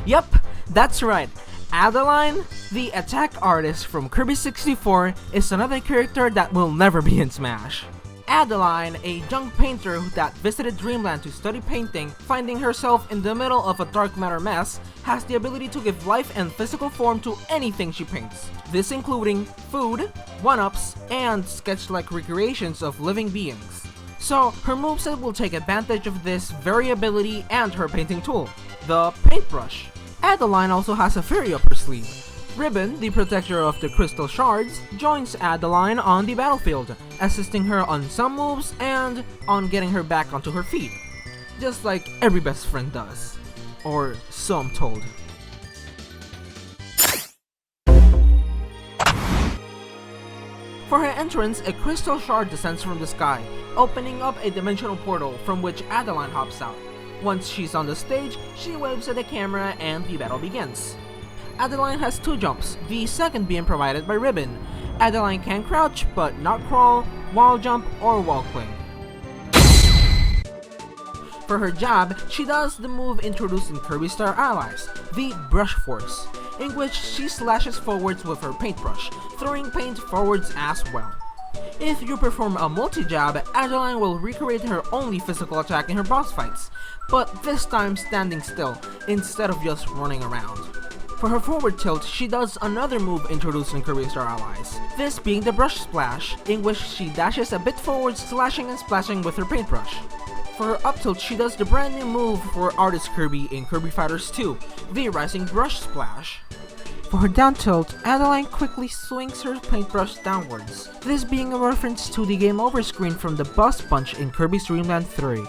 Yep, that's right. Adeline, the attack artist from Kirby 64, is another character that will never be in Smash. Adeline, a young painter that visited Dreamland to study painting, finding herself in the middle of a dark matter mess, has the ability to give life and physical form to anything she paints. This including food, one-ups, and sketch-like recreations of living beings. So her moveset will take advantage of this variability and her painting tool, the paintbrush. Adeline also has a fairy up her sleeve. Ribbon, the protector of the crystal shards, joins Adeline on the battlefield, assisting her on some moves and on getting her back onto her feet. Just like every best friend does. Or so I'm told. For her entrance, a crystal shard descends from the sky, opening up a dimensional portal from which Adeline hops out. Once she's on the stage, she waves at the camera and the battle begins. Adeline has two jumps, the second being provided by Ribbon. Adeline can crouch, but not crawl, wall jump, or wall cling. For her jab, she does the move introduced in Kirby Star Allies, the Brush Force, in which she slashes forwards with her paintbrush, throwing paint forwards as well. If you perform a multi-jab, Adeline will recreate her only physical attack in her boss fights, but this time standing still, instead of just running around. For her forward tilt, she does another move introduced in Kirby Star Allies, this being the Brush Splash, in which she dashes a bit forward, slashing and splashing with her paintbrush. For her up tilt, she does the brand new move for Artist Kirby in Kirby Fighters 2, the Rising Brush Splash. For her down tilt, Adeline quickly swings her paintbrush downwards, this being a reference to the Game Over screen from the Boss Punch in Kirby's Dreamland 3.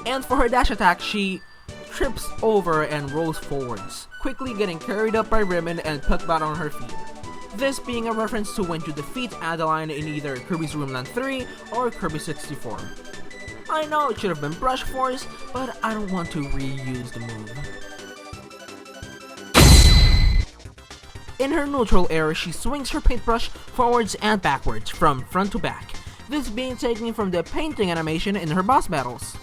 And for her dash attack, she trips over and rolls forwards, quickly getting carried up by Ribbon and put back on her feet. This being a reference to when you defeat Adeline in either Kirby's Dreamland 3 or Kirby 64. I know it should have been Brush Force, but I don't want to reuse the move. In her neutral air, she swings her paintbrush forwards and backwards, from front to back, this being taken from the painting animation in her boss battles.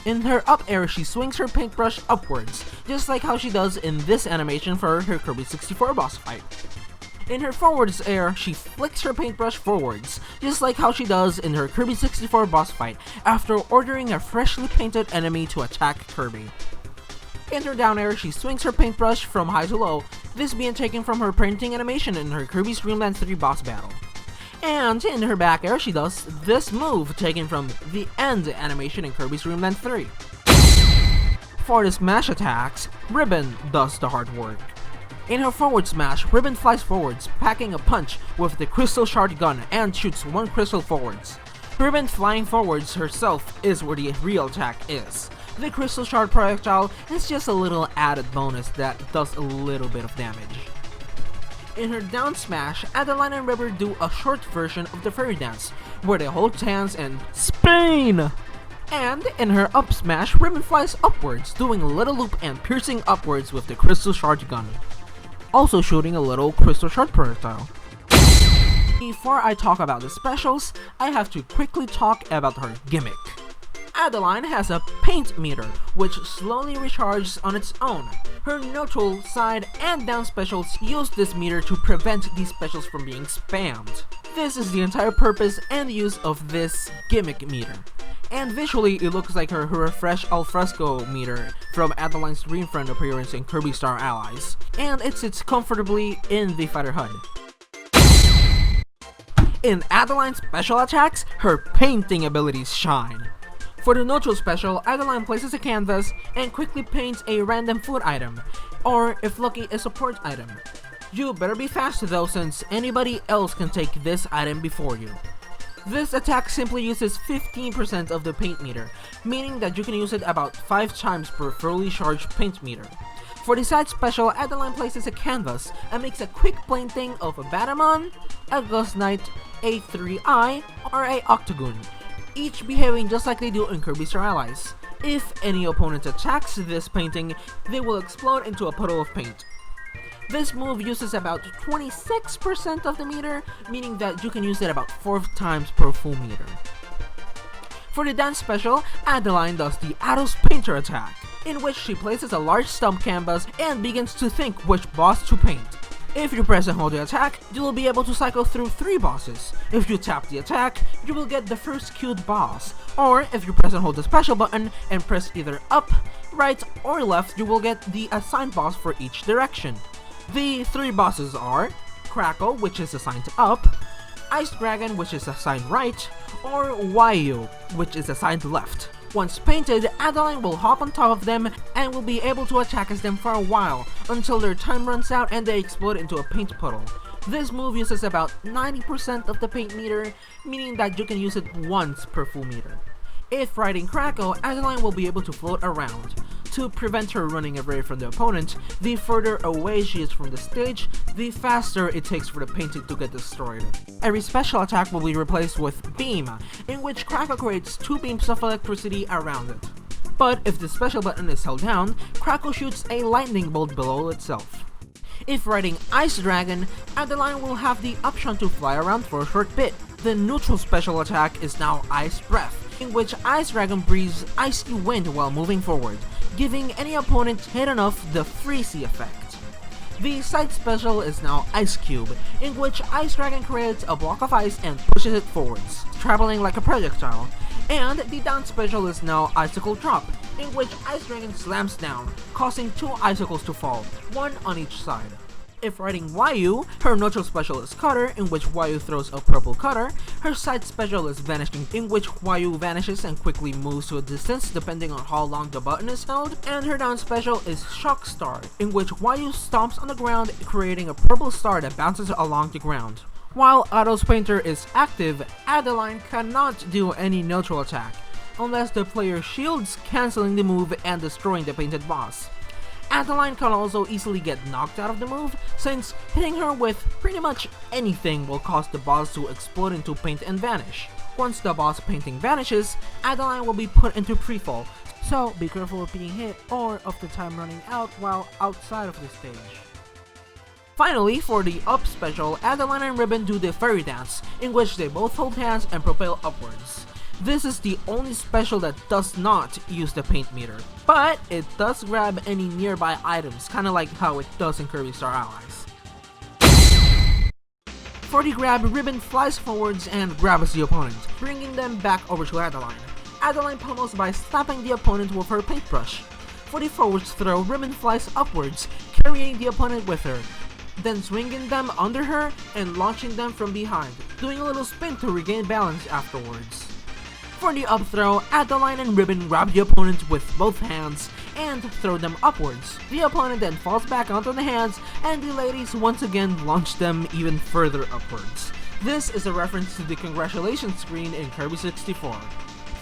In her up air, she swings her paintbrush upwards, just like how she does in this animation for her Kirby 64 boss fight. In her forwards air, she flicks her paintbrush forwards, just like how she does in her Kirby 64 boss fight, after ordering a freshly painted enemy to attack Kirby. In her down air, she swings her paintbrush from high to low, this being taken from her painting animation in her Kirby's Dreamland 3 boss battle. And in her back air, she does this move taken from the end animation in Kirby's Dreamland 3. For the smash attacks, Ribbon does the hard work. In her forward smash, Ribbon flies forwards, packing a punch with the crystal shard gun and shoots one crystal forwards. Ribbon flying forwards herself is where the real attack is. The crystal shard projectile is just a little added bonus that does a little bit of damage. In her down smash, Adeline and Ribbon do a short version of the fairy dance, where they hold hands and Spain! And in her up smash, Ribbon flies upwards, doing a little loop and piercing upwards with the crystal shard gun, also shooting a little crystal shard projectile. Before I talk about the specials, I have to quickly talk about her gimmick. Adeline has a paint meter, which slowly recharges on its own. Her neutral, side, and down specials use this meter to prevent these specials from being spammed. This is the entire purpose and use of this gimmick meter. And visually, it looks like her Refresh Alfresco meter from Adeline's Dreamfriend appearance in Kirby Star Allies, and it sits comfortably in the fighter HUD. In Adeline's special attacks, her painting abilities shine. For the neutral special, Adeline places a canvas and quickly paints a random food item, or if lucky, a support item. You better be fast though, since anybody else can take this item before you. This attack simply uses 15% of the paint meter, meaning that you can use it about 5 times per fully charged paint meter. For the side special, Adeline places a canvas and makes a quick painting of a Batamon, a Ghost Knight, a 3-Eye, or a Octagon, each behaving just like they do in Kirby Star Allies. If any opponent attacks this painting, they will explode into a puddle of paint. This move uses about 26% of the meter, meaning that you can use it about 4 times per full meter. For the dance special, Adeline does the Ados Painter attack. in which she places a large stump canvas and begins to think which boss to paint. If you press and hold the attack, you will be able to cycle through 3 bosses. If you tap the attack, you will get the first queued boss. Or if you press and hold the special button and press either up, right, or left, you will get the assigned boss for each direction. The 3 bosses are Crackle, which is assigned up, Ice Dragon, which is assigned right, or Wayu, which is assigned left. Once painted, Adeline will hop on top of them and will be able to attack as them for a while, until their time runs out and they explode into a paint puddle. This move uses about 90% of the paint meter, meaning that you can use it once per full meter. If riding Crackle, Adeline will be able to float around. To prevent her running away from the opponent, the further away she is from the stage, the faster it takes for the painting to get destroyed. Every special attack will be replaced with Beam, in which Crackle creates 2 beams of electricity around it. But if the special button is held down, Crackle shoots a lightning bolt below itself. If riding Ice Dragon, Adeline will have the option to fly around for a short bit. The neutral special attack is now Ice Breath, in which Ice Dragon breathes icy wind while moving forward, giving any opponent hit enough the freezy effect. The side special is now Ice Cube, in which Ice Dragon creates a block of ice and pushes it forwards, traveling like a projectile. And the down special is now Icicle Drop, in which Ice Dragon slams down, causing 2 icicles to fall, 1 on each side. If riding Wayu, her neutral special is Cutter, in which Wayu throws a purple cutter, her side special is Vanishing, in which Wayu vanishes and quickly moves to a distance depending on how long the button is held, and her down special is Shock Star, in which Wayu stomps on the ground, creating a purple star that bounces along the ground. While Otto's Painter is active, Adeline cannot do any neutral attack, unless the player shields, cancelling the move and destroying the painted boss. Adeline can also easily get knocked out of the move, since hitting her with pretty much anything will cause the boss to explode into paint and vanish. Once the boss painting vanishes, Adeline will be put into pre-fall, so be careful of being hit or of the time running out while outside of the stage. Finally, for the up special, Adeline and Ribbon do the fairy dance, in which they both hold hands and propel upwards. This is the only special that does not use the paint meter, but it does grab any nearby items, kinda like how it does in Kirby Star Allies. For the grab, Ribbon flies forwards and grabs the opponent, bringing them back over to Adeline. Adeline pummels by slapping the opponent with her paintbrush. For the forwards throw, Ribbon flies upwards, carrying the opponent with her, then swinging them under her and launching them from behind, doing a little spin to regain balance afterwards. For the up throw, Adeline and Ribbon grab the opponent with both hands and throw them upwards. The opponent then falls back onto the hands, and the ladies once again launch them even further upwards. This is a reference to the congratulations screen in Kirby 64.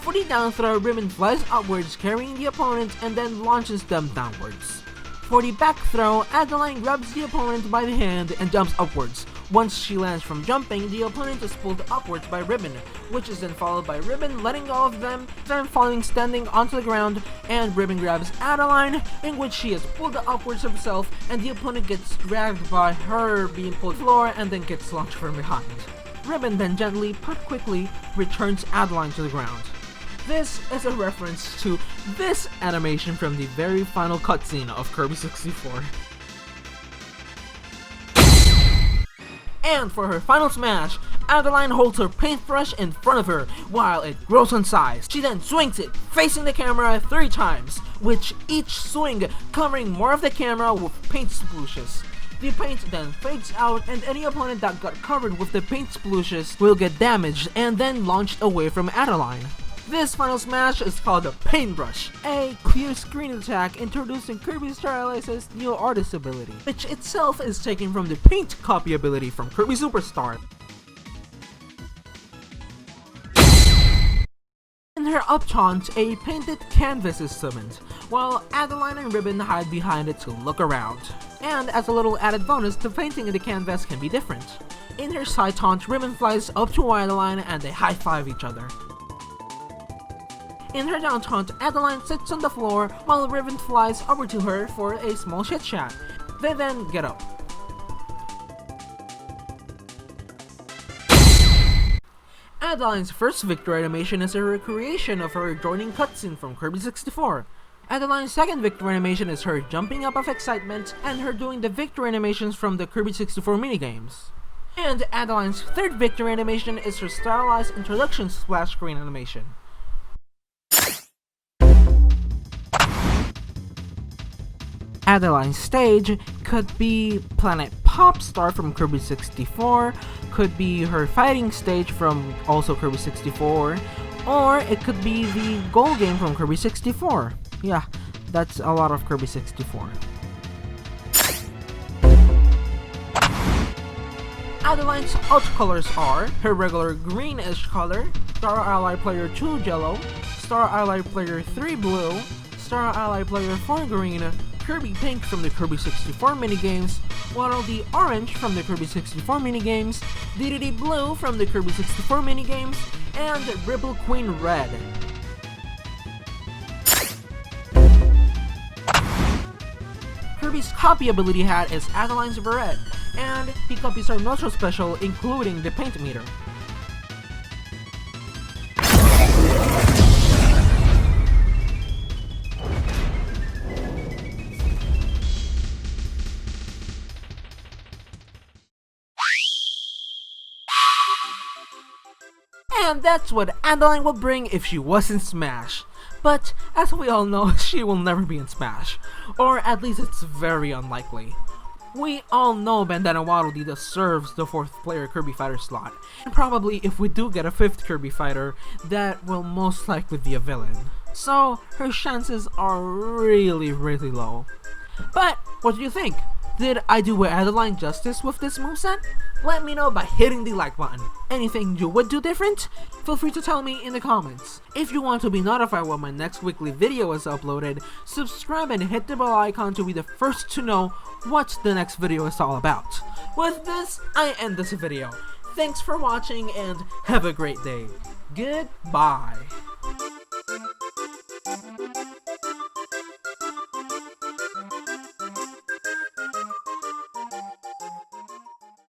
For the down throw, Ribbon flies upwards, carrying the opponent and then launches them downwards. For the back throw, Adeline grabs the opponent by the hand and jumps upwards. Once she lands from jumping, the opponent is pulled upwards by Ribbon, which is then followed by Ribbon letting go of them, then falling standing onto the ground, and Ribbon grabs Adeline, in which she is pulled upwards herself, and the opponent gets dragged by her being pulled to the floor and then gets launched from behind. Ribbon then gently, but quickly, returns Adeline to the ground. This is a reference to this animation from the very final cutscene of Kirby 64. And for her final smash, Adeline holds her paintbrush in front of her while it grows in size. She then swings it, facing the camera 3 times, with each swing covering more of the camera with paint splooshes. The paint then fades out, and any opponent that got covered with the paint splooshes will get damaged and then launched away from Adeline. This final smash is called the Paintbrush, a clear screen attack introducing Kirby Star Allies' new artist ability, which itself is taken from the paint copy ability from Kirby Superstar. In her up taunt, a painted canvas is summoned, while Adeline and Ribbon hide behind it to look around. And as a little added bonus, the painting in the canvas can be different. In her side taunt, Ribbon flies up to Adeline and they high-five each other. In her down taunt, Adeline sits on the floor while Ribbon flies over to her for a small chit chat. They then get up. Adeline's first victory animation is a recreation of her joining cutscene from Kirby 64. Adeline's second victory animation is her jumping up of excitement and her doing the victory animations from the Kirby 64 minigames. And Adeline's third victory animation is her stylized introduction splash screen animation. Adeline's stage could be Planet Popstar from Kirby 64, could be her fighting stage from also Kirby 64, or it could be the goal game from Kirby 64. Yeah, that's a lot of Kirby 64. Adeline's out colors are her regular greenish color, Star Ally Player 2 Yellow, Star Ally Player 3 Blue, Star Ally Player 4 Green, Kirby Pink from the Kirby 64 minigames, Waddle Dee Orange from the Kirby 64 minigames, DDD Blue from the Kirby 64 minigames, and Ripple Queen Red. Kirby's copy ability hat is Adeline's Beret, and he copies her neutral special including the paint meter. And that's what Adeline would bring if she was in Smash. But as we all know, she will never be in Smash. Or at least it's very unlikely. We all know Bandana Waddle Dee deserves the 4th player Kirby fighter slot. And probably if we do get a 5th Kirby fighter, that will most likely be a villain. So her chances are really low. But what do you think? Did I do Adeline justice with this moveset? Let me know by hitting the like button. Anything you would do different? Feel free to tell me in the comments. If you want to be notified when my next weekly video is uploaded, subscribe and hit the bell icon to be the first to know what the next video is all about. With this, I end this video. Thanks for watching and have a great day. Goodbye.